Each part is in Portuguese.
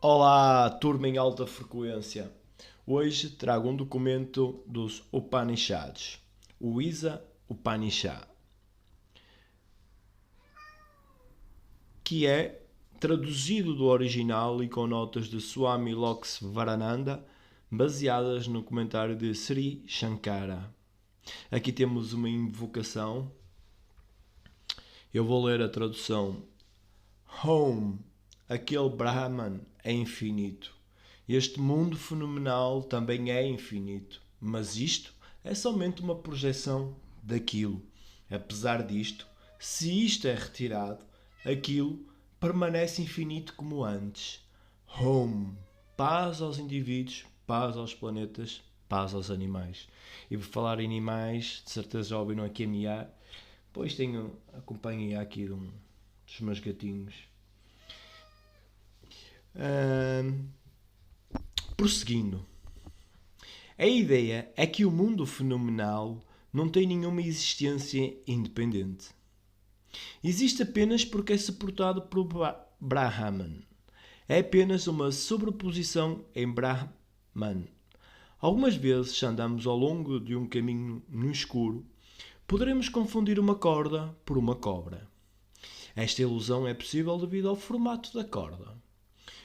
Olá, turma em alta frequência. Hoje trago um documento dos Upanishads, o Isa Upanishad, que é traduzido do original e com notas de Swami Loksvarananda, baseadas no comentário de Sri Shankara. Aqui temos uma invocação. Eu vou ler a tradução. Home, aquele Brahman, é infinito. Este mundo fenomenal também é infinito, mas isto é somente uma projeção daquilo. Apesar disto, se isto é retirado, aquilo permanece infinito como antes. Home, paz aos indivíduos, paz aos planetas, paz aos animais. E por falar em animais, de certeza já ouviram aqui a miar, pois tenho a companhia aqui dos meus gatinhos. Prosseguindo. A ideia é que o mundo fenomenal não tem nenhuma existência independente. Existe apenas porque é suportado por Brahman. É apenas uma sobreposição em Brahman. Algumas vezes, se andamos ao longo de um caminho no escuro, poderemos confundir uma corda por uma cobra. Esta ilusão é possível devido ao formato da corda.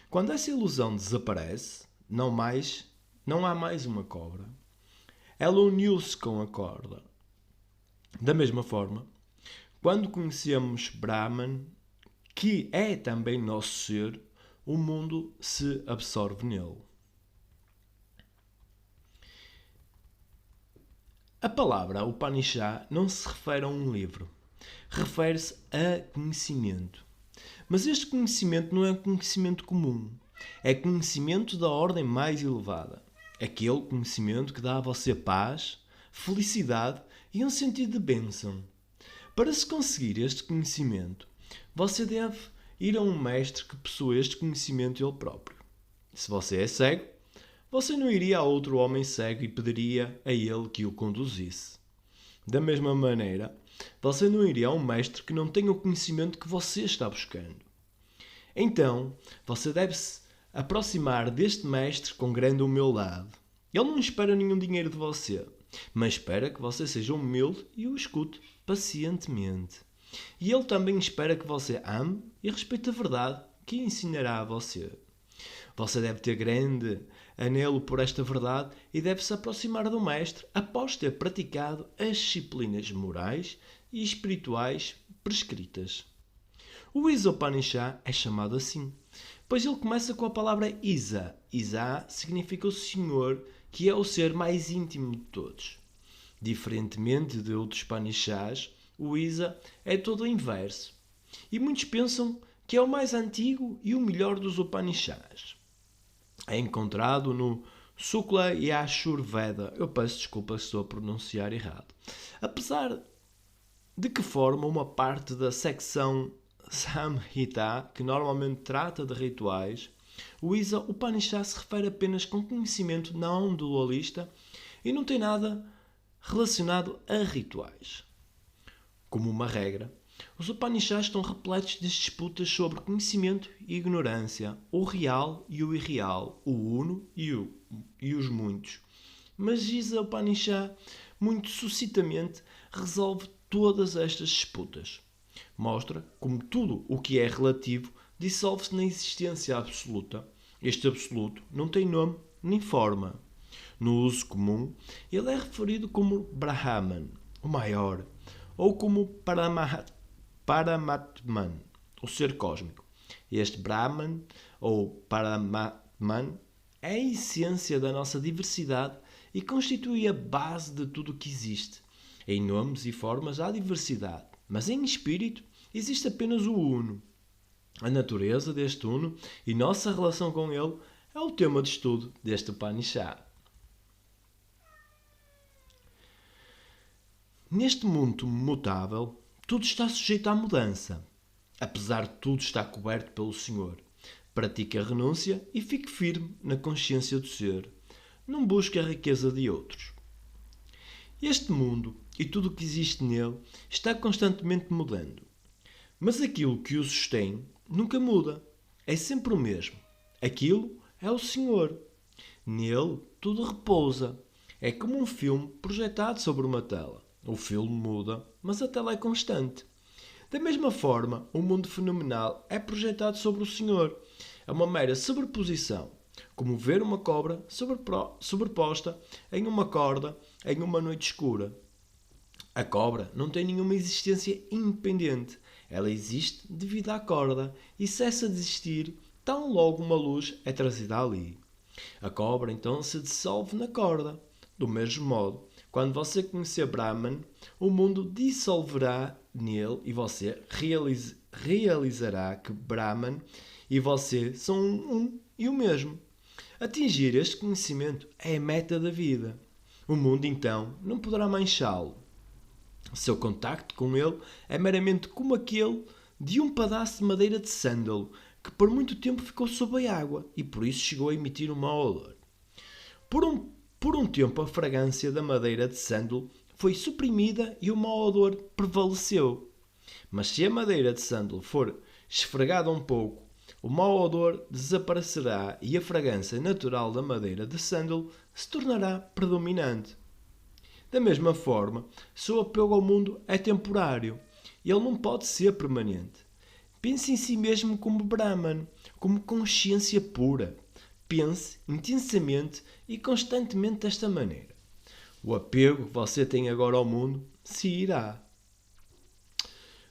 Quando essa ilusão desaparece, não há mais uma cobra. Ela uniu-se com a corda. Da mesma forma, quando conhecemos Brahman, que é também nosso ser, o mundo se absorve nele. A palavra Upanishad não se refere a um livro. Refere-se a conhecimento. Mas este conhecimento não é um conhecimento comum. É conhecimento da ordem mais elevada. Aquele conhecimento que dá a você paz, felicidade e um sentido de bênção. Para se conseguir este conhecimento, você deve ir a um mestre que possui este conhecimento ele próprio. Se você é cego, você não iria a outro homem cego e pediria a ele que o conduzisse. Da mesma maneira, você não iria a um mestre que não tenha o conhecimento que você está buscando. Então, você deve se aproximar deste mestre com grande humildade. Ele não espera nenhum dinheiro de você, mas espera que você seja humilde e o escute pacientemente. E ele também espera que você ame e respeite a verdade que ensinará a você. Você deve ter grande anelo por esta verdade e deve se aproximar do mestre após ter praticado as disciplinas morais e espirituais prescritas. O Isa Upanishad é chamado assim, pois ele começa com a palavra Isa. Isa significa o Senhor, que é o ser mais íntimo de todos. Diferentemente de outros Upanishads, o Isa é todo o inverso. E muitos pensam que é o mais antigo e o melhor dos Upanishads. É encontrado no Sukla Yajurveda. Eu peço desculpa se estou a pronunciar errado. Apesar de que forma uma parte da secção Samhita, que normalmente trata de rituais, o Isa Upanishad se refere apenas com conhecimento não dualista e não tem nada relacionado a rituais. Como uma regra, os Upanishads estão repletos de disputas sobre conhecimento e ignorância, o real e o irreal, o uno e os muitos. Mas Isa Upanishad, muito sucintamente, resolve todas estas disputas. Mostra como tudo o que é relativo dissolve-se na existência absoluta. Este absoluto não tem nome nem forma. No uso comum, ele é referido como Brahman, o maior, ou como Paramatman, o ser cósmico. Este Brahman, ou Paramatman, é a essência da nossa diversidade e constitui a base de tudo o que existe. Em nomes e formas há diversidade, mas em espírito existe apenas o Uno. A natureza deste Uno e nossa relação com ele é o tema de estudo deste Upanishad. Neste mundo mutável, tudo está sujeito à mudança. Apesar de tudo estar coberto pelo Senhor. Pratique a renúncia e fique firme na consciência do ser. Não busque a riqueza de outros. Este mundo e tudo o que existe nele está constantemente mudando. Mas aquilo que o sustém nunca muda. É sempre o mesmo. Aquilo é o Senhor. Nele tudo repousa. É como um filme projetado sobre uma tela. O filme muda, mas a tela é constante. Da mesma forma, o mundo fenomenal é projetado sobre o Senhor. É uma mera sobreposição, como ver uma cobra sobreposta em uma corda em uma noite escura. A cobra não tem nenhuma existência independente. Ela existe devido à corda e cessa de existir tão logo uma luz é trazida ali. A cobra então se dissolve na corda. Do mesmo modo, quando você conhecer Brahman, o mundo dissolverá nele e você realizará que Brahman e você são um e o mesmo. Atingir este conhecimento é a meta da vida. O mundo então não poderá manchá-lo. O seu contacto com ele é meramente como aquele de um pedaço de madeira de sândalo que por muito tempo ficou sob a água e por isso chegou a emitir um mau odor. Por um tempo a fragrância da madeira de sândalo foi suprimida e o mau odor prevaleceu. Mas se a madeira de sândalo for esfregada um pouco, o mau odor desaparecerá e a fragrância natural da madeira de sândalo se tornará predominante. Da mesma forma, seu apego ao mundo é temporário. Ele não pode ser permanente. Pense em si mesmo como Brahman, como consciência pura. Pense intensamente e constantemente desta maneira. O apego que você tem agora ao mundo se irá.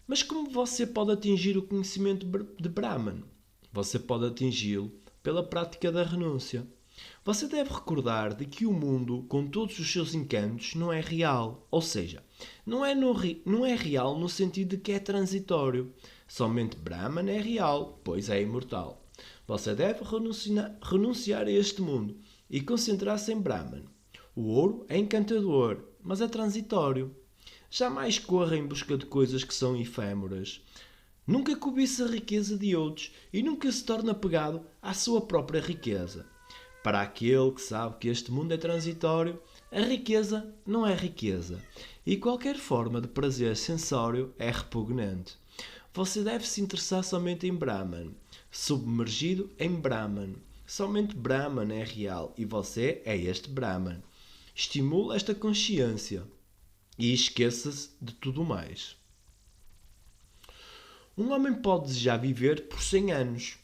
Mas como você pode atingir o conhecimento de Brahman? Você pode atingi-lo pela prática da renúncia. Você deve recordar de que o mundo, com todos os seus encantos, não é real. Ou seja, não é real no sentido de que é transitório. Somente Brahman é real, pois é imortal. Você deve renunciar a este mundo e concentrar-se em Brahman. O ouro é encantador, mas é transitório. Jamais corra em busca de coisas que são efêmeras. Nunca cobiça a riqueza de outros e nunca se torna apegado à sua própria riqueza. Para aquele que sabe que este mundo é transitório, a riqueza não é riqueza e qualquer forma de prazer sensório é repugnante. Você deve se interessar somente em Brahman, submergido em Brahman. Somente Brahman é real e você é este Brahman. Estimule esta consciência e esqueça-se de tudo mais. Um homem pode desejar viver por 100 anos,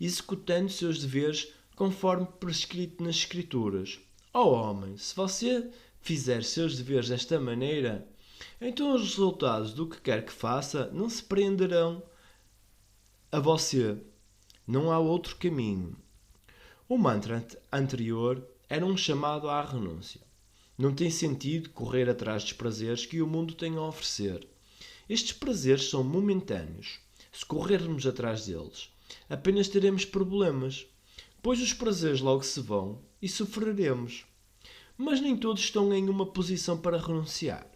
executando seus deveres conforme prescrito nas Escrituras. Homem, se você fizer seus deveres desta maneira, então os resultados do que quer que faça não se prenderão a você. Não há outro caminho. O mantra anterior era um chamado à renúncia. Não tem sentido correr atrás dos prazeres que o mundo tem a oferecer. Estes prazeres são momentâneos. Se corrermos atrás deles, apenas teremos problemas, pois os prazeres logo se vão e sofreremos. Mas nem todos estão em uma posição para renunciar.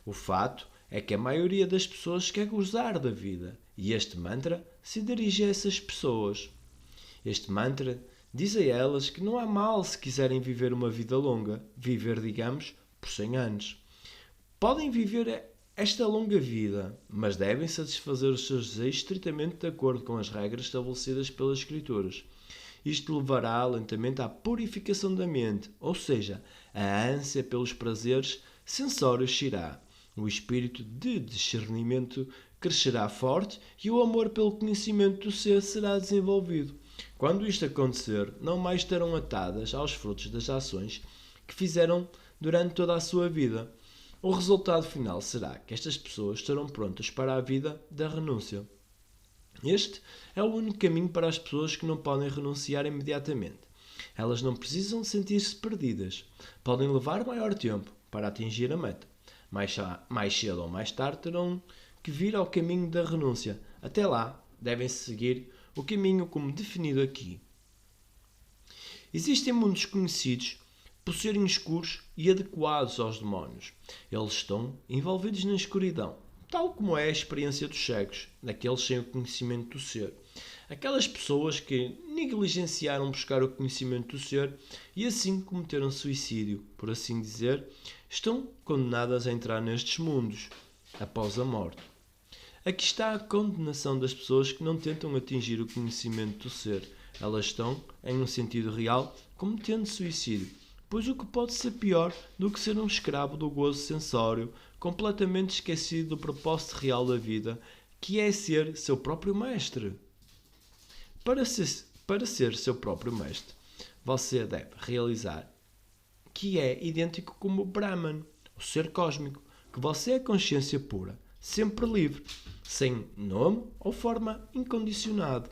O fato é que a maioria das pessoas quer gozar da vida e este mantra se dirige a essas pessoas. Este mantra diz a elas que não há mal se quiserem viver uma vida longa, viver, digamos, por 100 anos. Podem viver esta longa vida, mas devem satisfazer os seus desejos estritamente de acordo com as regras estabelecidas pelas Escrituras. Isto levará lentamente à purificação da mente, ou seja, a ânsia pelos prazeres sensórios se irá. O espírito de discernimento crescerá forte e o amor pelo conhecimento do ser será desenvolvido. Quando isto acontecer, não mais estarão atadas aos frutos das ações que fizeram durante toda a sua vida. O resultado final será que estas pessoas estarão prontas para a vida da renúncia. Este é o único caminho para as pessoas que não podem renunciar imediatamente. Elas não precisam sentir-se perdidas. Podem levar maior tempo para atingir a meta. Mais cedo ou mais tarde terão que vir ao caminho da renúncia. Até lá, devem seguir o caminho como definido aqui. Existem mundos conhecidos por serem escuros e adequados aos demónios. Eles estão envolvidos na escuridão, tal como é a experiência dos cegos, daqueles sem o conhecimento do ser. Aquelas pessoas que negligenciaram buscar o conhecimento do ser e assim cometeram suicídio, por assim dizer, estão condenadas a entrar nestes mundos após a morte. Aqui está a condenação das pessoas que não tentam atingir o conhecimento do ser. Elas estão, em um sentido real, cometendo suicídio. Pois o que pode ser pior do que ser um escravo do gozo sensório, completamente esquecido do propósito real da vida, que é ser seu próprio mestre? Para ser seu próprio mestre, você deve realizar que é idêntico como o Brahman, o ser cósmico, que você é consciência pura, sempre livre, sem nome ou forma incondicionado.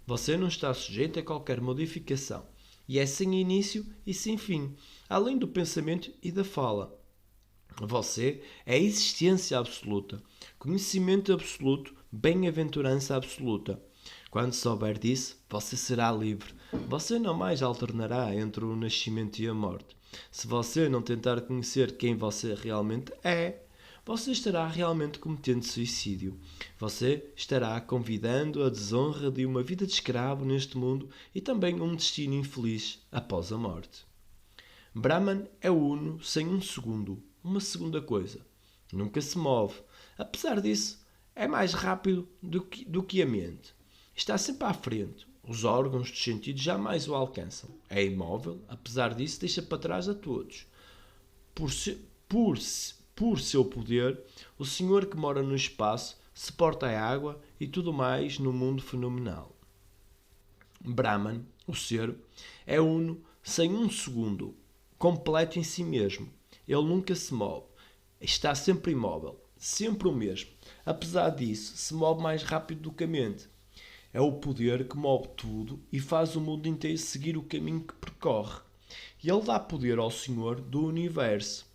Você não está sujeito a qualquer modificação e é sem início e sem fim, além do pensamento e da fala. Você é existência absoluta, conhecimento absoluto, bem-aventurança absoluta. Quando souber disso, você será livre. Você não mais alternará entre o nascimento e a morte. Se você não tentar conhecer quem você realmente é, você estará realmente cometendo suicídio. Você estará convidando a desonra de uma vida de escravo neste mundo e também um destino infeliz após a morte. Brahman é uno sem um segundo, uma segunda coisa. Nunca se move. Apesar disso, é mais rápido do que a mente. Está sempre à frente. Os órgãos dos sentidos jamais o alcançam. É imóvel, apesar disso, deixa para trás a todos. Por seu poder, o Senhor que mora no espaço suporta a água e tudo mais no mundo fenomenal. Brahman, o ser, é uno sem um segundo, completo em si mesmo. Ele nunca se move. Está sempre imóvel, sempre o mesmo. Apesar disso, se move mais rápido do que a mente. É o poder que move tudo e faz o mundo inteiro seguir o caminho que percorre. E ele dá poder ao Senhor do Universo,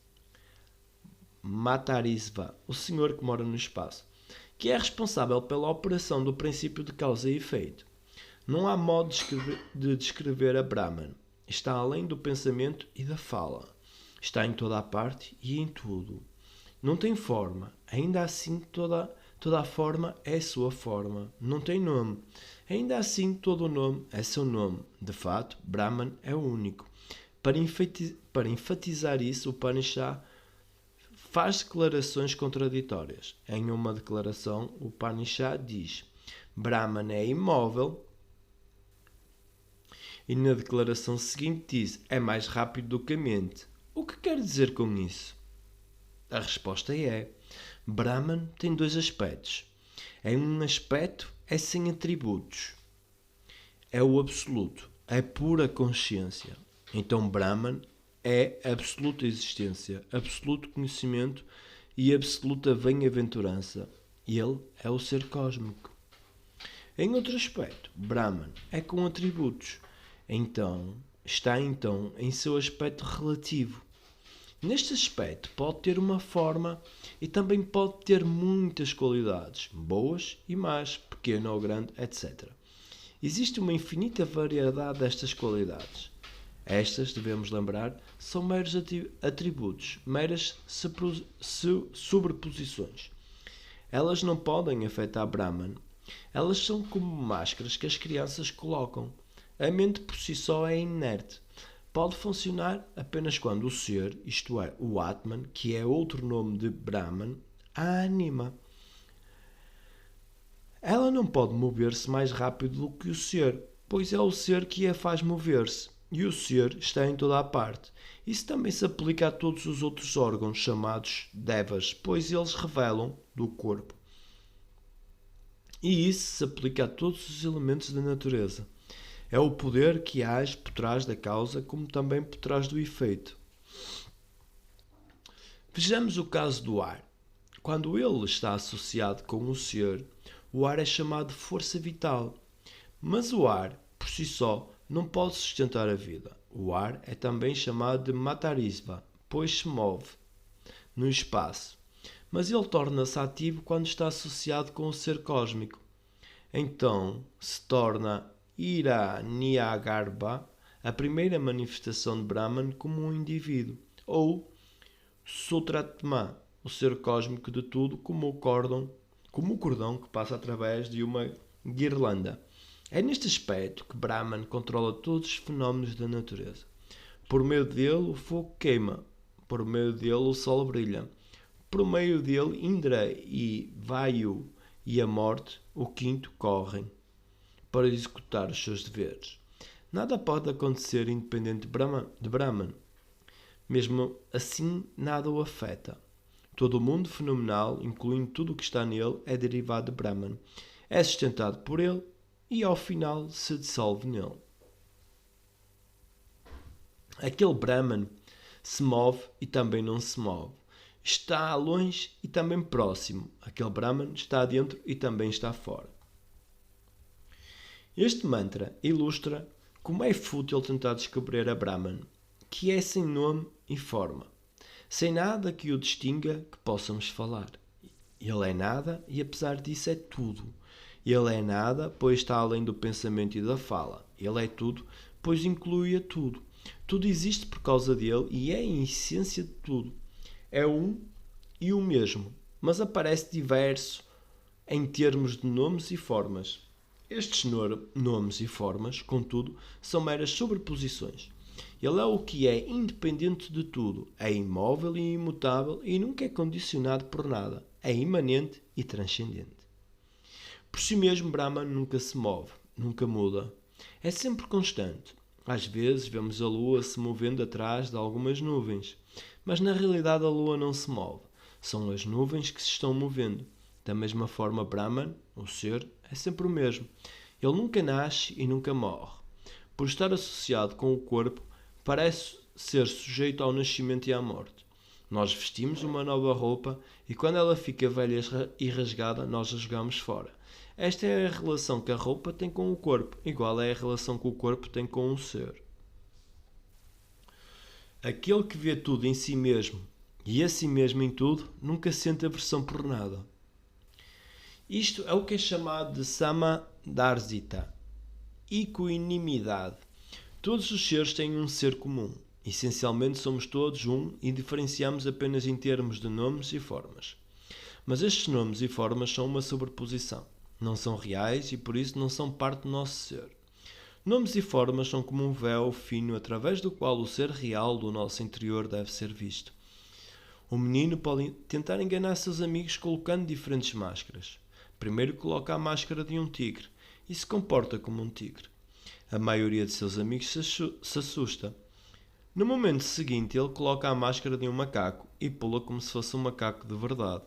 Matarisva, o Senhor que mora no espaço, que é responsável pela operação do princípio de causa e efeito. Não há modo de descrever a Brahman. Está além do pensamento e da fala. Está em toda a parte e em tudo. Não tem forma, ainda assim toda a forma é sua forma. Não tem nome, ainda assim todo o nome é seu nome. De fato, Brahman é o único. Para enfatizar isso, o Upanishad faz declarações contraditórias. Em uma declaração, o Upanishad diz: Brahman é imóvel, e na declaração seguinte diz: é mais rápido do que a mente. O que quer dizer com isso? A resposta é: Brahman tem dois aspectos. Em um aspecto é sem atributos. É o absoluto, é pura consciência. Então Brahman é absoluta existência, absoluto conhecimento e absoluta bem-aventurança. Ele é o ser cósmico. Em outro aspecto, Brahman é com atributos. Está em seu aspecto relativo. Neste aspecto pode ter uma forma e também pode ter muitas qualidades, boas e más, pequena ou grande, etc. Existe uma infinita variedade destas qualidades. Estas, devemos lembrar, são meros atributos, meras sobreposições. Elas não podem afetar Brahman. Elas são como máscaras que as crianças colocam. A mente por si só é inerte. Pode funcionar apenas quando o ser, isto é, o Atman, que é outro nome de Brahman, a anima. Ela não pode mover-se mais rápido do que o ser, pois é o ser que a faz mover-se, e o ser está em toda a parte. Isso também se aplica a todos os outros órgãos chamados devas, pois eles revelam do corpo. E isso se aplica a todos os elementos da natureza. É o poder que age por trás da causa, como também por trás do efeito. Vejamos o caso do ar. Quando ele está associado com o ser, o ar é chamado de força vital. Mas o ar, por si só, não pode sustentar a vida. O ar é também chamado de Matarisva, pois se move no espaço. Mas ele torna-se ativo quando está associado com o ser cósmico. Então se torna Hiranyagarbha, a primeira manifestação de Brahman como um indivíduo, ou Sutratma, o ser cósmico de tudo, como o cordão que passa através de uma guirlanda. É neste aspecto que Brahman controla todos os fenómenos da natureza. Por meio dele o fogo queima, por meio dele o sol brilha, por meio dele Indra e Vayu e a morte, o quinto, correm. para executar os seus deveres. Nada pode acontecer independente de Brahman. Mesmo assim, nada o afeta. Todo o mundo fenomenal, incluindo tudo o que está nele, é derivado de Brahman. É sustentado por ele e, ao final, se dissolve nele. Aquele Brahman se move e também não se move. Está longe e também próximo. Aquele Brahman está dentro e também está fora. Este mantra ilustra como é fútil tentar descobrir a Brahman, que é sem nome e forma, sem nada que o distinga que possamos falar. Ele é nada e, apesar disso, é tudo. Ele é nada, pois está além do pensamento e da fala. Ele é tudo, pois inclui a tudo. Tudo existe por causa dele e é a essência de tudo. É um e o mesmo, mas aparece diverso em termos de nomes e formas. Estes nomes e formas, contudo, são meras sobreposições. Ele é o que é independente de tudo, é imóvel e imutável e nunca é condicionado por nada, é imanente e transcendente. Por si mesmo, Brahman nunca se move, nunca muda, é sempre constante. Às vezes vemos a lua se movendo atrás de algumas nuvens, mas na realidade a lua não se move, são as nuvens que se estão movendo. Da mesma forma, Brahman, o ser, é sempre o mesmo. Ele nunca nasce e nunca morre. Por estar associado com o corpo, parece ser sujeito ao nascimento e à morte. Nós vestimos uma nova roupa e quando ela fica velha e rasgada, nós a jogamos fora. Esta é a relação que a roupa tem com o corpo, igual é a relação que o corpo tem com o ser. Aquele que vê tudo em si mesmo e a si mesmo em tudo, nunca sente aversão por nada. Isto é o que é chamado de Samadarsita, equanimidade. Todos os seres têm um ser comum. Essencialmente somos todos um e diferenciamos apenas em termos de nomes e formas. Mas estes nomes e formas são uma sobreposição. Não são reais e por isso não são parte do nosso ser. Nomes e formas são como um véu fino através do qual o ser real do nosso interior deve ser visto. O menino pode tentar enganar seus amigos colocando diferentes máscaras. Primeiro coloca a máscara de um tigre e se comporta como um tigre. A maioria de seus amigos se assusta. No momento seguinte, ele coloca a máscara de um macaco e pula como se fosse um macaco de verdade.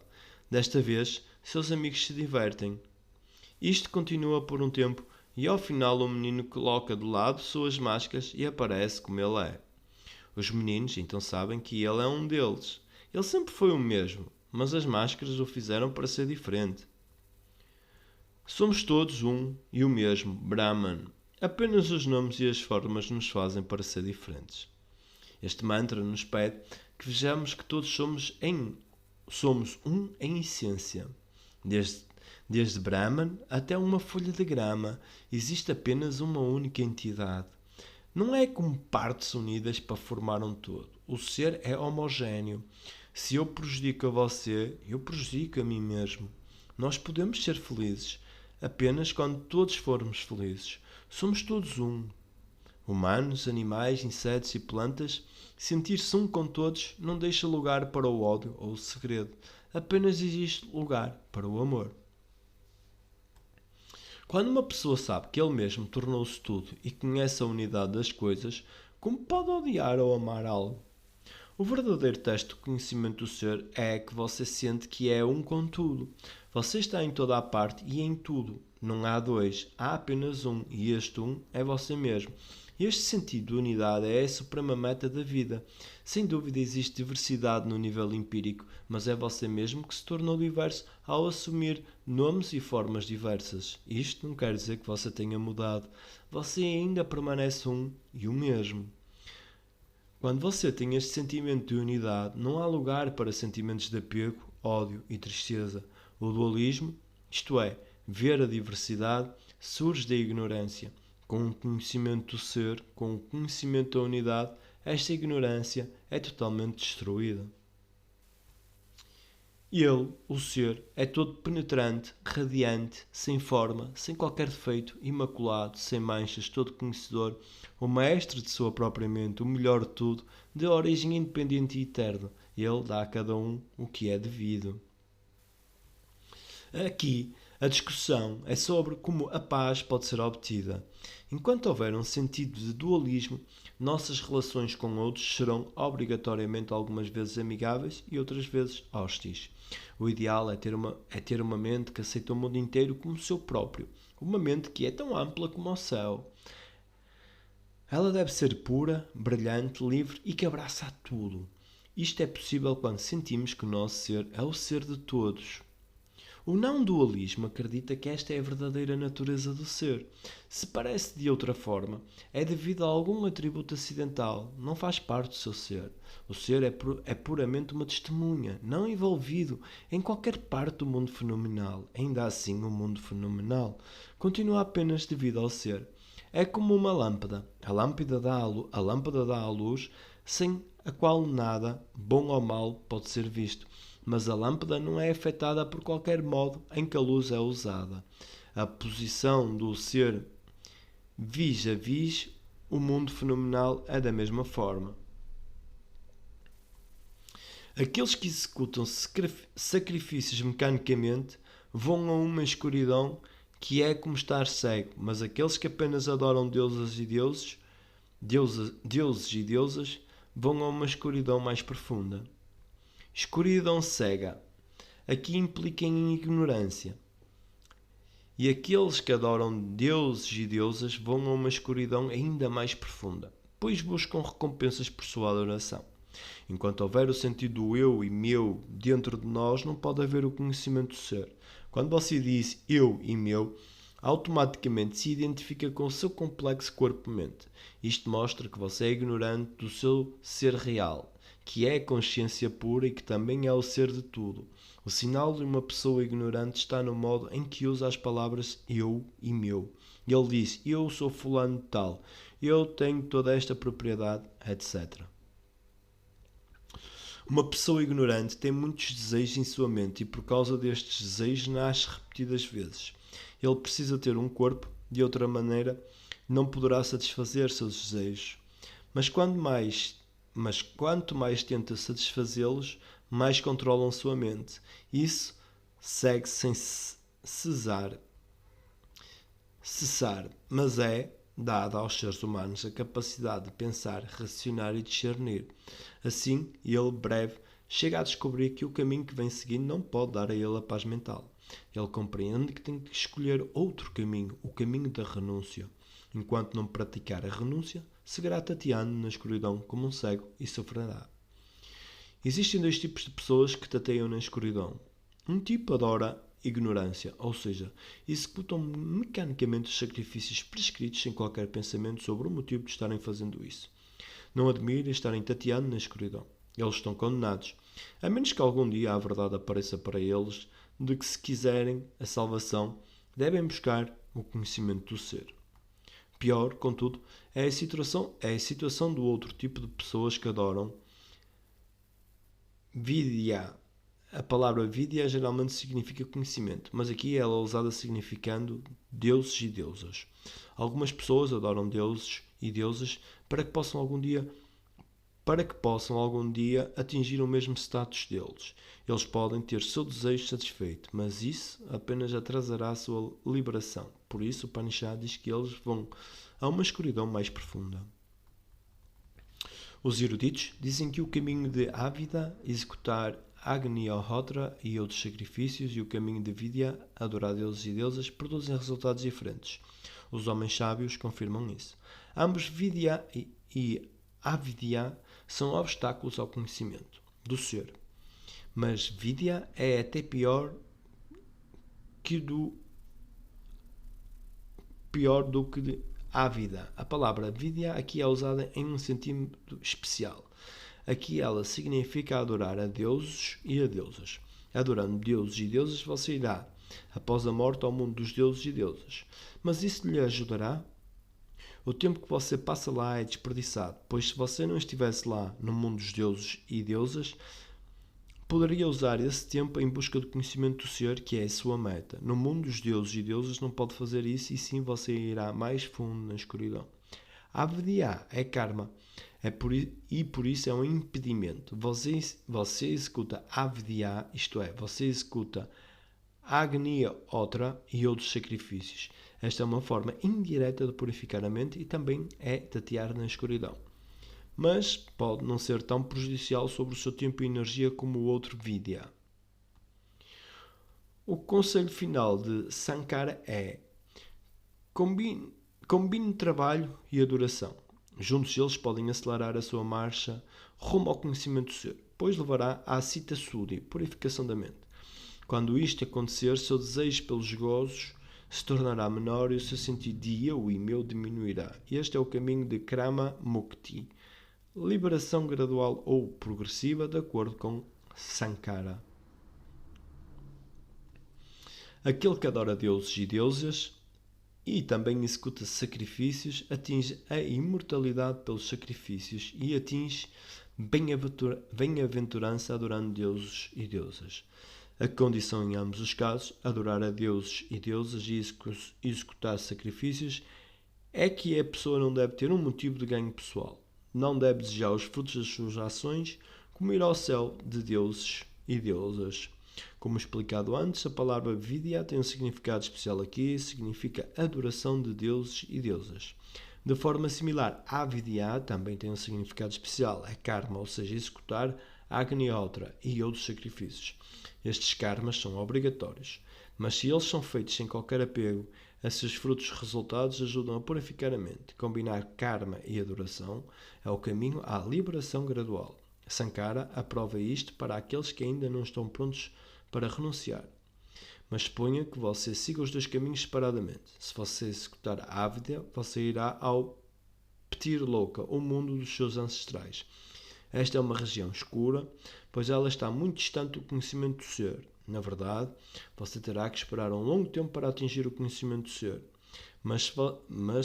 Desta vez, seus amigos se divertem. Isto continua por um tempo e ao final o menino coloca de lado suas máscaras e aparece como ele é. Os meninos então sabem que ele é um deles. Ele sempre foi o mesmo, mas as máscaras o fizeram para ser diferente. Somos todos um e o mesmo, Brahman. Apenas os nomes e as formas nos fazem parecer diferentes. Este mantra nos pede que vejamos que todos somos um em essência. Desde Brahman até uma folha de grama, existe apenas uma única entidade. Não é como partes unidas para formar um todo. O ser é homogéneo. Se eu prejudico a você, eu prejudico a mim mesmo. Nós podemos ser felizes apenas quando todos formos felizes. Somos todos um. Humanos, animais, insetos e plantas, sentir-se um com todos não deixa lugar para o ódio ou o segredo. Apenas existe lugar para o amor. Quando uma pessoa sabe que ele mesmo tornou-se tudo e conhece a unidade das coisas, como pode odiar ou amar algo? O verdadeiro teste do conhecimento do ser é que você sente que é um com tudo. Você está em toda a parte e em tudo. Não há dois, há apenas um, e este um é você mesmo. Este sentido de unidade é a suprema meta da vida. Sem dúvida existe diversidade no nível empírico, mas é você mesmo que se tornou diverso ao assumir nomes e formas diversas. Isto não quer dizer que você tenha mudado. Você ainda permanece um e o mesmo. Quando você tem este sentimento de unidade, não há lugar para sentimentos de apego, ódio e tristeza. O dualismo, isto é, ver a diversidade, surge da ignorância. Com o conhecimento do ser, com o conhecimento da unidade, esta ignorância é totalmente destruída. Ele, o ser, é todo penetrante, radiante, sem forma, sem qualquer defeito, imaculado, sem manchas, todo conhecedor, o maestro de sua própria mente, o melhor de tudo, de origem independente e eterna. Ele dá a cada um o que é devido. Aqui, A discussão é sobre como a paz pode ser obtida. Enquanto houver um sentido de dualismo, nossas relações com outros serão obrigatoriamente algumas vezes amigáveis e outras vezes hostis. O ideal é ter uma mente que aceita o mundo inteiro como seu próprio, uma mente que é tão ampla como o céu. Ela deve ser pura, brilhante, livre e que abraça a tudo. Isto é possível quando sentimos que o nosso ser é o ser de todos. O não-dualismo acredita que esta é a verdadeira natureza do ser. Se parece de outra forma, é devido a algum atributo acidental, não faz parte do seu ser. O ser é puramente uma testemunha, não envolvido em qualquer parte do mundo fenomenal. Ainda assim, o mundo fenomenal continua apenas devido ao ser. É como uma lâmpada. A lâmpada dá à luz, sem a qual nada, bom ou mau, pode ser visto. Mas a lâmpada não é afetada por qualquer modo em que a luz é usada. A posição do ser vis-a-vis o mundo fenomenal é da mesma forma. Aqueles que executam sacrifícios mecanicamente vão a uma escuridão que é como estar cego, mas aqueles que apenas adoram deuses e deusas, vão a uma escuridão mais profunda. Escuridão cega. Aqui implica em ignorância. E aqueles que adoram deuses e deusas vão a uma escuridão ainda mais profunda, pois buscam recompensas por sua adoração. Enquanto houver o sentido do eu e meu dentro de nós, não pode haver o conhecimento do ser. Quando você diz eu e meu, automaticamente se identifica com o seu complexo corpo-mente. Isto mostra que você é ignorante do seu ser real, que é a consciência pura e que também é o ser de tudo. O sinal de uma pessoa ignorante está no modo em que usa as palavras eu e meu. Ele diz, eu sou fulano de tal, eu tenho toda esta propriedade, etc. Uma pessoa ignorante tem muitos desejos em sua mente e por causa destes desejos nasce repetidas vezes. Ele precisa ter um corpo, de outra maneira não poderá satisfazer seus desejos. Mas quanto mais tenta satisfazê-los, mais controlam sua mente. Isso segue sem cessar, mas é dada aos seres humanos a capacidade de pensar, raciocinar e discernir. Assim, ele, breve, chega a descobrir que o caminho que vem seguindo não pode dar a ele a paz mental. Ele compreende que tem que escolher outro caminho, o caminho da renúncia. Enquanto não praticar a renúncia, seguirá tateando na escuridão como um cego e sofrerá. Existem dois tipos de pessoas que tateiam na escuridão. Um tipo adora ignorância, ou seja, executam mecanicamente os sacrifícios prescritos sem qualquer pensamento sobre o motivo de estarem fazendo isso. Não admira estarem tateando na escuridão. Eles estão condenados, a menos que algum dia a verdade apareça para eles de que se quiserem a salvação, devem buscar o conhecimento do ser. Pior, contudo, é a situação do outro tipo de pessoas que adoram vidya. A palavra vidya geralmente significa conhecimento, mas aqui ela é usada significando deuses e deusas. Algumas pessoas adoram deuses e deusas para que possam algum dia atingir o mesmo status deles. Eles podem ter seu desejo satisfeito, mas isso apenas atrasará a sua liberação. Por isso, o Upanishad diz que eles vão a uma escuridão mais profunda. Os eruditos dizem que o caminho de Avida, executar Agni-Hotra e outros sacrifícios, e o caminho de Vidya, adorar deuses e deusas, produzem resultados diferentes. Os homens sábios confirmam isso. Ambos Vidya e Avidya são obstáculos ao conhecimento do ser. Mas Vidya é até pior do que Avida. A palavra Vidya aqui é usada em um sentido especial. Aqui ela significa adorar a deuses e a deusas. Adorando deuses e deusas, você irá, após a morte, ao mundo dos deuses e deusas. Mas isso lhe ajudará? O tempo que você passa lá é desperdiçado, pois se você não estivesse lá no mundo dos deuses e deusas, poderia usar esse tempo em busca do conhecimento do ser, que é a sua meta. No mundo dos deuses e deusas não pode fazer isso e sim você irá mais fundo na escuridão. Avidya é karma e por isso é um impedimento. Você executa Avidya, isto é, você executa Agnia Otra e outros sacrifícios. Esta é uma forma indireta de purificar a mente e também é tatear na escuridão. Mas pode não ser tão prejudicial sobre o seu tempo e energia como o outro Vidya. O conselho final de Sankara é: combine trabalho e adoração. Juntos eles podem acelerar a sua marcha rumo ao conhecimento do ser, pois levará à Citta Suddhi, purificação da mente. Quando isto acontecer, seu desejo pelos gozos se tornará menor e o seu sentido de eu e meu diminuirá. Este é o caminho de Krama Mukti, liberação gradual ou progressiva, de acordo com Sankara. Aquele que adora deuses e deusas e também executa sacrifícios atinge a imortalidade pelos sacrifícios e atinge bem-aventurança adorando deuses e deusas. A condição em ambos os casos, adorar a deuses e deusas e executar sacrifícios, é que a pessoa não deve ter um motivo de ganho pessoal. Não deve desejar os frutos das suas ações, como ir ao céu de deuses e deusas. Como explicado antes, a palavra Vidya tem um significado especial aqui, significa adoração de deuses e deusas. De forma similar, Avidya também tem um significado especial, é karma, ou seja, executar Agnihotra e outros sacrifícios. Estes karmas são obrigatórios, mas se eles são feitos sem qualquer apego a seus frutos resultados, ajudam a purificar a mente. Combinar karma e adoração é o caminho à liberação gradual. Sankara aprova isto para aqueles que ainda não estão prontos para renunciar. Mas suponha que você siga os dois caminhos separadamente. Se você executar a Avidya, você irá ao Ptir-loka, o mundo dos seus ancestrais. Esta é uma região escura, pois ela está muito distante do conhecimento do ser. Na verdade, você terá que esperar um longo tempo para atingir o conhecimento do ser. Mas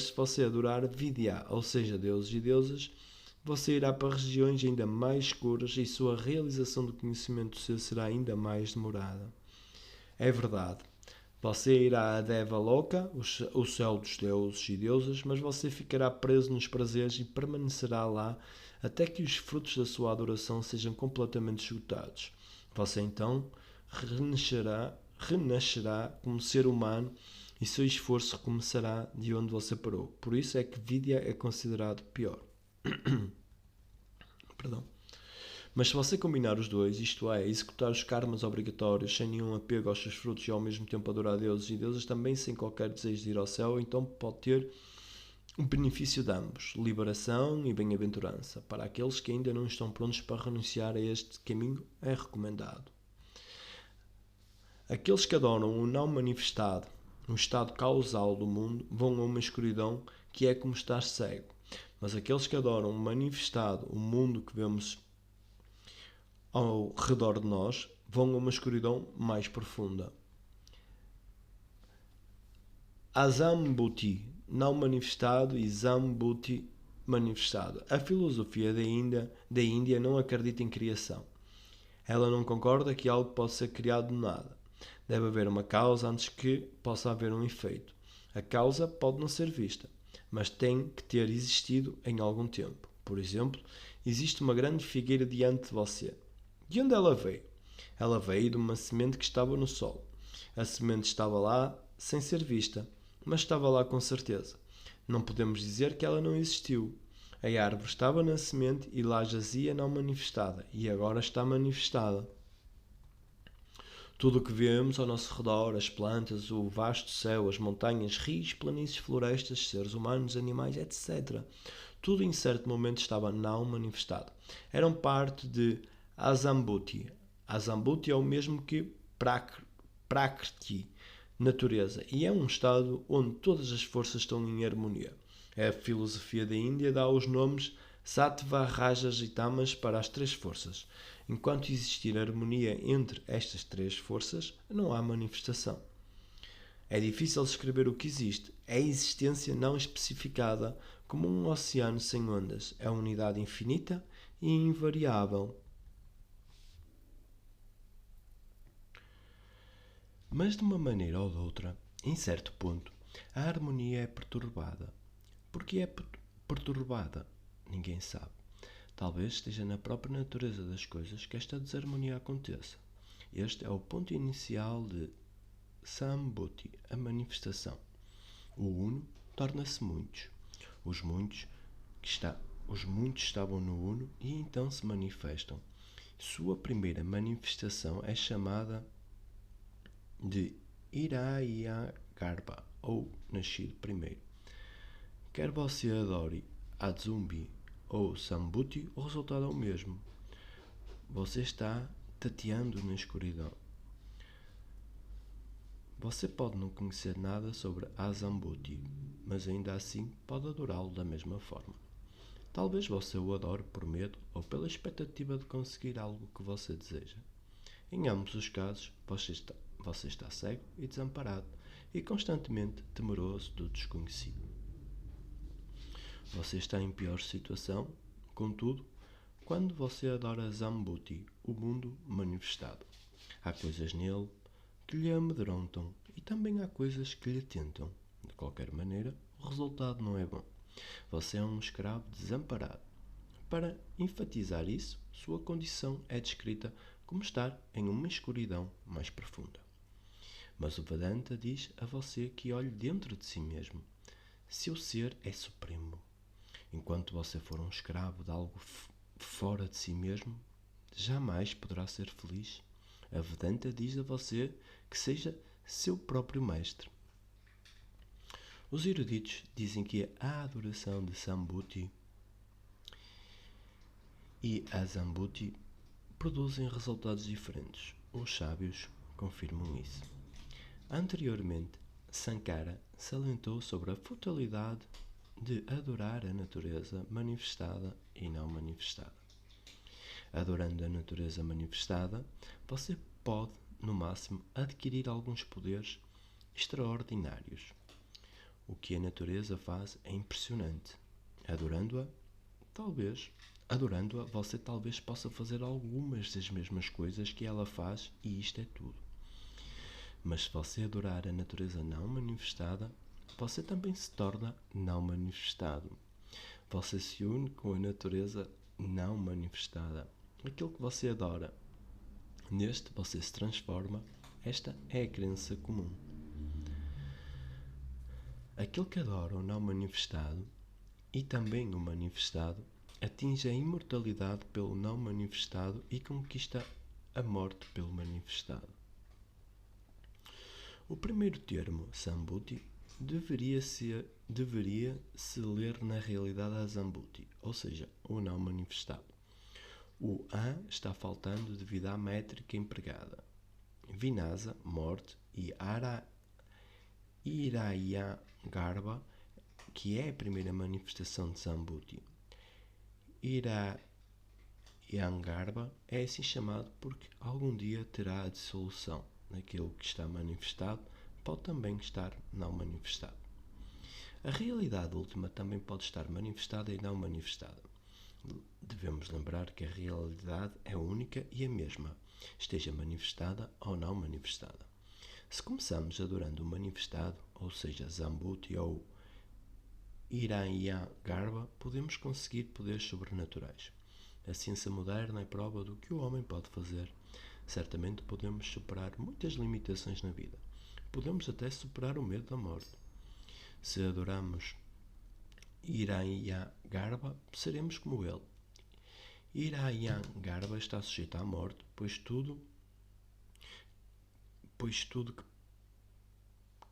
se você adorar Vidya, ou seja, deuses e deusas, você irá para regiões ainda mais escuras e sua realização do conhecimento do ser será ainda mais demorada. É verdade, você irá a Devaloka, o céu dos deuses e deusas, mas você ficará preso nos prazeres e permanecerá lá até que os frutos da sua adoração sejam completamente esgotados. Você então renascerá como ser humano e seu esforço recomeçará de onde você parou. Por isso é que Vidya é considerado pior. Perdão. Mas se você combinar os dois, isto é, executar os karmas obrigatórios sem nenhum apego aos seus frutos e ao mesmo tempo adorar deuses e deusas, também sem qualquer desejo de ir ao céu, então pode ter o benefício de ambos, liberação e bem-aventurança. Para aqueles que ainda não estão prontos para renunciar a este caminho, é recomendado. Aqueles que adoram o não manifestado, o estado causal do mundo, vão a uma escuridão que é como estar cego. Mas aqueles que adoram o manifestado, o mundo que vemos ao redor de nós, vão a uma escuridão mais profunda. Azambhuti, não manifestado, e Zambhuti, manifestado. A filosofia da Índia não acredita em criação. Ela não concorda que algo possa ser criado do nada. Deve haver uma causa antes que possa haver um efeito. A causa pode não ser vista, mas tem que ter existido em algum tempo. Por exemplo, existe uma grande figueira diante de você. De onde ela veio? Ela veio de uma semente que estava no solo. A semente estava lá sem ser vista, mas estava lá com certeza. Não podemos dizer que ela não existiu. A árvore estava na semente e lá jazia não manifestada, e agora está manifestada. Tudo o que vemos ao nosso redor, as plantas, o vasto céu, as montanhas, rios, planícies, florestas, seres humanos, animais, etc. Tudo em certo momento estava não manifestado. Eram parte de Azambhuti. Azambhuti é o mesmo que Prakriti, natureza, e é um estado onde todas as forças estão em harmonia. A filosofia da Índia dá os nomes Sattva, Rajas e Tamas para as três forças. Enquanto existir harmonia entre estas três forças, não há manifestação. É difícil descrever o que existe. É a existência não especificada, como um oceano sem ondas. É uma unidade infinita e invariável. Mas de uma maneira ou de outra, em certo ponto, a harmonia é perturbada. Por que é perturbada? Ninguém sabe. Talvez esteja na própria natureza das coisas que esta desarmonia aconteça. Este é o ponto inicial de Sambhuti, a manifestação. O uno torna-se muitos. Os muitos estavam no uno e então se manifestam. Sua primeira manifestação é chamada de Hiranyagarbha, ou nascido primeiro. Quer você adore Adzumbi ou Sambhuti, o resultado é o mesmo. Você está tateando na escuridão. Você pode não conhecer nada sobre Azambhuti, mas ainda assim pode adorá-lo da mesma forma. Talvez você o adore por medo ou pela expectativa de conseguir algo que você deseja. Em ambos os casos, você está cego e desamparado e constantemente temeroso do desconhecido. Você está em pior situação, contudo, quando você adora Sambhuti, o mundo manifestado. Há coisas nele que lhe amedrontam e também há coisas que lhe tentam. De qualquer maneira, o resultado não é bom. Você é um escravo desamparado. Para enfatizar isso, sua condição é descrita como estar em uma escuridão mais profunda. Mas o Vedanta diz a você que olhe dentro de si mesmo. Seu ser é supremo. Enquanto você for um escravo de algo fora de si mesmo, jamais poderá ser feliz. A Vedanta diz a você que seja seu próprio mestre. Os eruditos dizem que a adoração de Sambhuti e a Sambhuti produzem resultados diferentes. Os sábios confirmam isso. Anteriormente, Sankara salientou sobre a futilidade de adorar a natureza manifestada e não manifestada. Adorando a natureza manifestada, você pode, no máximo, adquirir alguns poderes extraordinários. O que a natureza faz é impressionante. Adorando-a, você talvez possa fazer algumas das mesmas coisas que ela faz e isto é tudo. Mas se você adorar a natureza não manifestada, você também se torna não manifestado. Você se une com a natureza não manifestada. Aquilo que você adora. Neste você se transforma. Esta é a crença comum. Aquele que adora o não manifestado e também o manifestado atinge a imortalidade pelo não manifestado e conquista a morte pelo manifestado. O primeiro termo, Sambhuti, deveria se ler na realidade a Sambhuti, ou seja, o não manifestado. O A está faltando devido à métrica empregada. Vinasa, morte, e Hiranyagarbha, que é a primeira manifestação de Sambhuti. Hiranyagarbha é assim chamado porque algum dia terá a dissolução. Aquilo que está manifestado pode também estar não manifestado. A realidade última também pode estar manifestada e não manifestada. Devemos lembrar que a realidade é única e a mesma, esteja manifestada ou não manifestada. Se começamos adorando o manifestado, ou seja, Sambhuti ou Hiranyagarbha, podemos conseguir poderes sobrenaturais. A ciência moderna é prova do que o homem pode fazer. Certamente podemos superar muitas limitações na vida. Podemos até superar o medo da morte. Se adoramos Hiranyagarbha, seremos como ele. Hiranyagarbha está sujeito à morte, pois tudo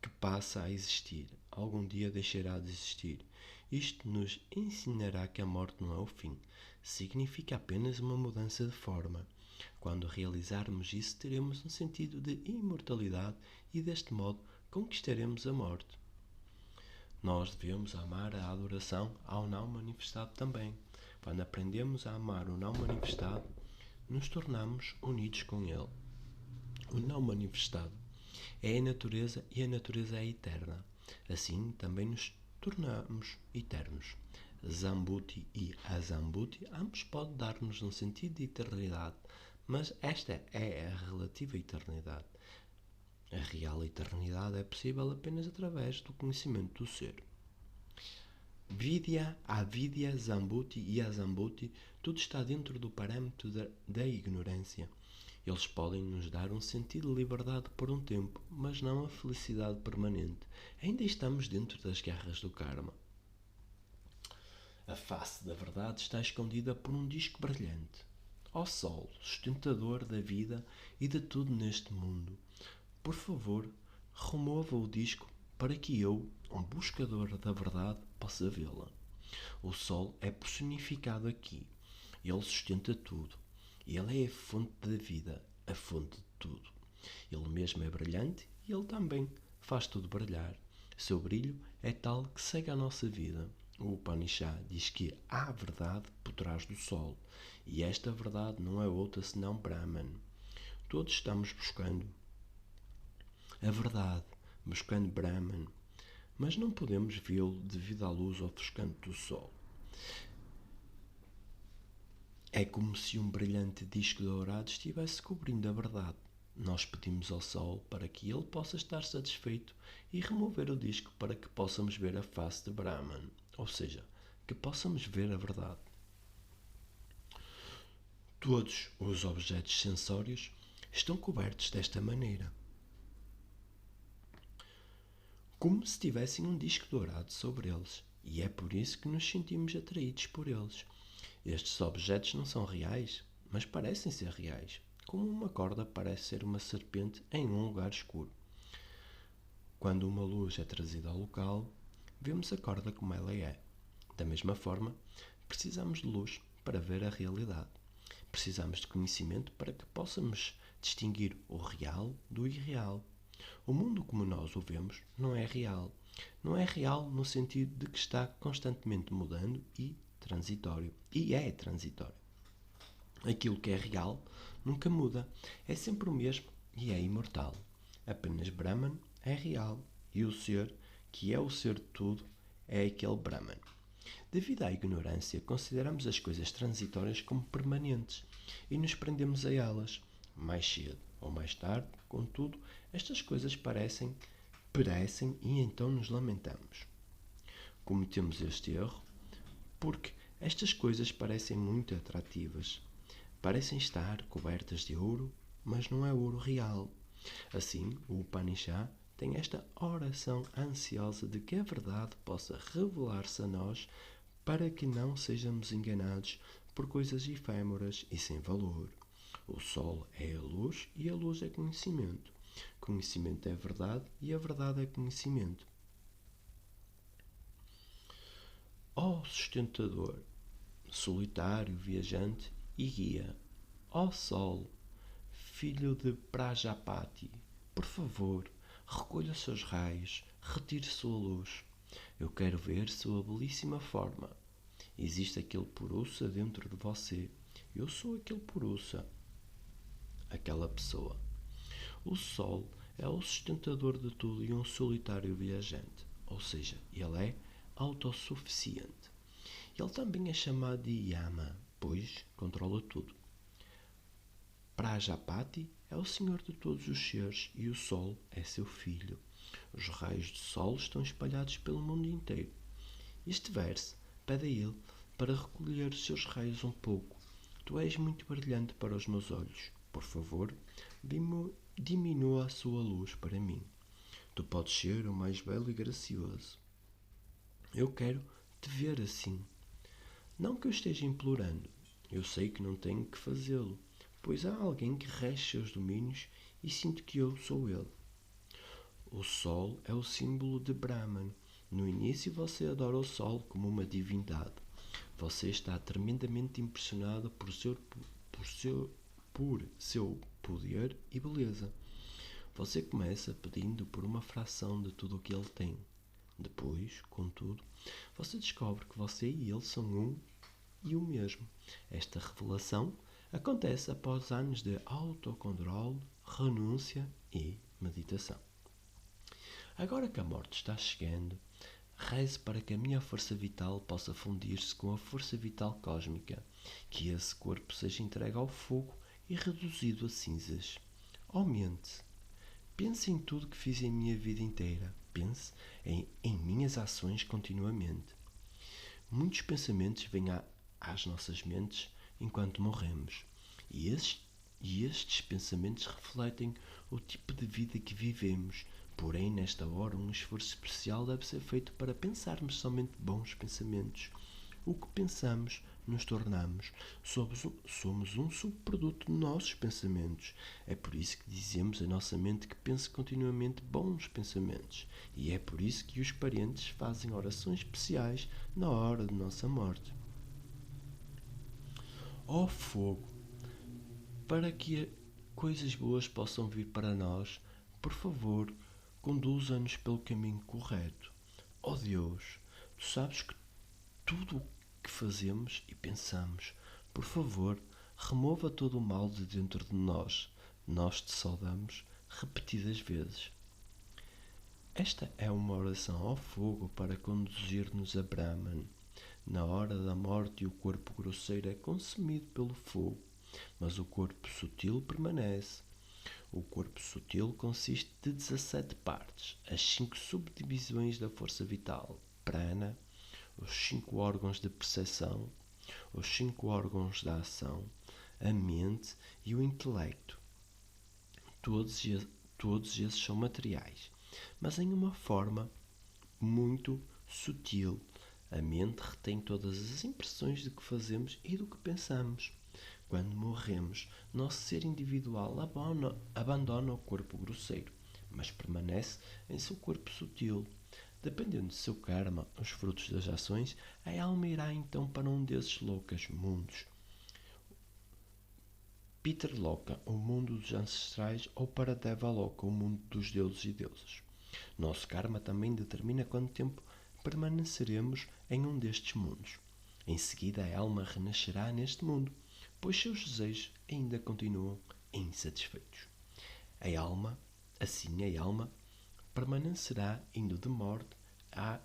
que passa a existir algum dia deixará de existir. Isto nos ensinará que a morte não é o fim. Significa apenas uma mudança de forma. Quando realizarmos isso, teremos um sentido de imortalidade e, deste modo, conquistaremos a morte. Nós devemos amar a adoração ao não manifestado também. Quando aprendemos a amar o não manifestado, nos tornamos unidos com ele. O não manifestado é a natureza e a natureza é eterna. Assim, também nos tornamos eternos. Sambhuti e Asambhuti ambos podem dar-nos um sentido de eternidade, mas esta é a relativa eternidade. A real eternidade é possível apenas através do conhecimento do ser. Vidya, Avidya, Sambhuti e Asambhuti, tudo está dentro do parâmetro da ignorância. Eles podem nos dar um sentido de liberdade por um tempo, mas não a felicidade permanente. Ainda estamos dentro das garras do karma. A face da verdade está escondida por um disco brilhante. Ó Sol, sustentador da vida e de tudo neste mundo, por favor, remova o disco para que eu, um buscador da verdade, possa vê-la. O Sol é personificado aqui. Ele sustenta tudo. Ele é a fonte da vida, a fonte de tudo. Ele mesmo é brilhante e ele também faz tudo brilhar. Seu brilho é tal que cega a nossa vida. O Upanishad diz que há verdade por trás do Sol, e esta verdade não é outra senão Brahman. Todos estamos buscando a verdade, buscando Brahman, mas não podemos vê-lo devido à luz ofuscante do Sol. É como se um brilhante disco dourado estivesse cobrindo a verdade. Nós pedimos ao Sol para que ele possa estar satisfeito e remover o disco para que possamos ver a face de Brahman, ou seja, que possamos ver a verdade. Todos os objetos sensórios estão cobertos desta maneira, como se tivessem um disco dourado sobre eles, e é por isso que nos sentimos atraídos por eles. Estes objetos não são reais, mas parecem ser reais, como uma corda parece ser uma serpente em um lugar escuro. Quando uma luz é trazida ao local, vemos a corda como ela é. Da mesma forma, precisamos de luz para ver a realidade. Precisamos de conhecimento para que possamos distinguir o real do irreal. O mundo como nós o vemos não é real. Não é real no sentido de que está constantemente mudando e transitório. E é transitório. Aquilo que é real nunca muda. É sempre o mesmo e é imortal. Apenas Brahman é real e o ser, que é o ser de tudo, é aquele Brahman. Devido à ignorância, consideramos as coisas transitórias como permanentes e nos prendemos a elas. Mais cedo ou mais tarde, contudo, estas coisas perecem e então nos lamentamos. Cometemos este erro porque estas coisas parecem muito atrativas. Parecem estar cobertas de ouro, mas não é ouro real. Assim, o Upanishad tem esta oração ansiosa de que a verdade possa revelar-se a nós para que não sejamos enganados por coisas efêmeras e sem valor. O Sol é a luz e a luz é conhecimento. Conhecimento é verdade e a verdade é conhecimento. Ó sustentador, solitário, viajante e guia, ó Sol, filho de Prajapati, por favor, recolha seus raios, retire sua luz. Eu quero ver sua belíssima forma. Existe aquele Purusha dentro de você. Eu sou aquele Purusha, aquela pessoa. O Sol é o sustentador de tudo e um solitário viajante, ou seja, ele é autossuficiente. Ele também é chamado de Yama, pois controla tudo. Prajapati é o senhor de todos os seres e o Sol é seu filho. Os raios do Sol estão espalhados pelo mundo inteiro. Este verso pede a ele para recolher os seus raios um pouco. Tu és muito brilhante para os meus olhos. Por favor, diminua a sua luz para mim. Tu podes ser o mais belo e gracioso. Eu quero te ver assim. Não que eu esteja implorando. Eu sei que não tenho que fazê-lo, pois há alguém que rege seus domínios e sinto que eu sou ele. O Sol é o símbolo de Brahman. No início você adora o Sol como uma divindade. Você está tremendamente impressionado por seu poder e beleza. Você começa pedindo por uma fração de tudo o que ele tem. Depois, contudo, você descobre que você e ele são um e o mesmo. Esta revelação acontece após anos de autocontrole, renúncia e meditação. Agora que a morte está chegando, reze para que a minha força vital possa fundir-se com a força vital cósmica, que esse corpo seja entregue ao fogo e reduzido a cinzas. Ó mente, pense em tudo que fiz em minha vida inteira. Pense em minhas ações continuamente. Muitos pensamentos vêm às nossas mentes enquanto morremos, e esses E estes pensamentos refletem o tipo de vida que vivemos. Porém, nesta hora, um esforço especial deve ser feito para pensarmos somente bons pensamentos. O que pensamos, nos tornamos. Somos um subproduto de nossos pensamentos. É por isso que dizemos à nossa mente que pense continuamente bons pensamentos. E é por isso que os parentes fazem orações especiais na hora de nossa morte. Ó fogo, para que coisas boas possam vir para nós, por favor, conduza-nos pelo caminho correto. Ó Deus, tu sabes que tudo o que fazemos e pensamos, por favor, remova todo o mal de dentro de nós. Nós te saudamos repetidas vezes. Esta é uma oração ao fogo para conduzir-nos a Brahman. Na hora da morte, o corpo grosseiro é consumido pelo fogo, mas o corpo sutil permanece. O corpo sutil consiste de 17 partes, as 5 subdivisões da força vital: prana, os 5 órgãos de percepção, os 5 órgãos da ação, a mente e o intelecto. Todos esses são materiais, mas em uma forma muito sutil. A mente retém todas as impressões do que fazemos e do que pensamos. Quando morremos, nosso ser individual abandona o corpo grosseiro, mas permanece em seu corpo sutil. Dependendo do seu karma, os frutos das ações, a alma irá então para um desses loucos mundos. Pitraloka, o mundo dos ancestrais, ou para Devaloka, o mundo dos deuses e deusas. Nosso karma também determina quanto tempo permaneceremos em um destes mundos. Em seguida, a alma renascerá neste mundo, pois seus desejos ainda continuam insatisfeitos. A alma permanecerá indo de morte a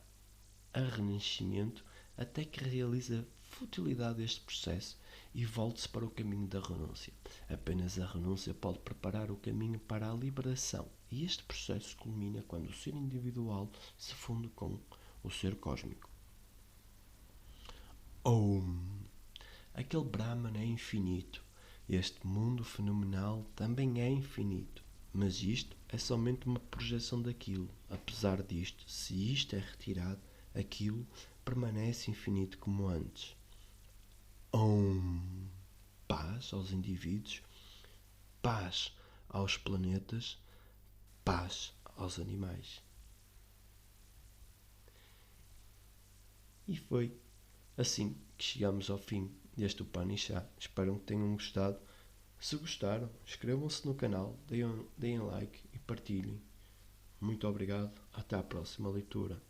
renascimento até que realize a futilidade deste processo e volte-se para o caminho da renúncia. Apenas a renúncia pode preparar o caminho para a liberação, e este processo culmina quando o ser individual se funde com o ser cósmico. Om. Aquele Brahman é infinito. Este mundo fenomenal também é infinito. Mas isto é somente uma projeção daquilo. Apesar disto, se isto é retirado, aquilo permanece infinito como antes. Om. Paz aos indivíduos, paz aos planetas, paz aos animais. E foi assim que chegamos ao fim deste Upanishad. Espero que tenham gostado. Se gostaram, inscrevam-se no canal, deem like e partilhem. Muito obrigado. Até à próxima leitura.